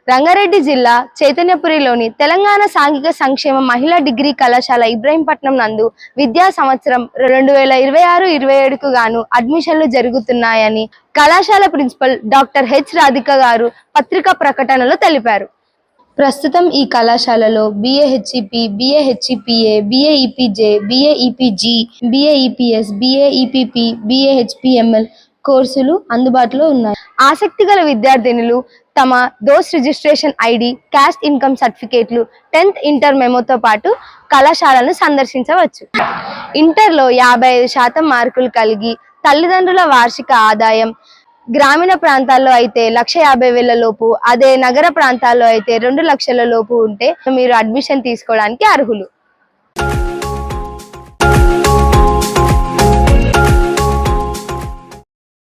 రంగారెడ్డి జిల్లా చైతన్యపురిలోని తెలంగాణ సాంఘిక సంక్షేమ మహిళా డిగ్రీ కళాశాల ఇబ్రహీంపట్నం నందు విద్యా సంవత్సరం 2026-27కు గాను అడ్మిషన్లు జరుగుతున్నాయని కళాశాల ప్రిన్సిపల్ డాక్టర్ హెచ్ రాధిక గారు పత్రికా ప్రకటనలో తెలిపారు. ప్రస్తుతం ఈ కళాశాలలో BA-HEP, BA-HEPA, BA-EPJ, BA-EPG, BA-EPS, BA-EPP, BA-HPML కోర్సులు అందుబాటులో ఉన్నాయి. ఆసక్తి గల విద్యార్థినులు తమ those registration ID, caste income సర్టిఫికేట్లు, 10th ఇంటర్ మెమోతో పాటు కళాశాలను సందర్శించవచ్చు. ఇంటర్లో 55% మార్కులు కలిగి తల్లిదండ్రుల వార్షిక ఆదాయం గ్రామీణ ప్రాంతాల్లో అయితే 1,50,000 లోపు, అదే నగర ప్రాంతాల్లో అయితే 2 లక్షల లోపు ఉంటే మీరు అడ్మిషన్ తీసుకోవడానికి అర్హులు.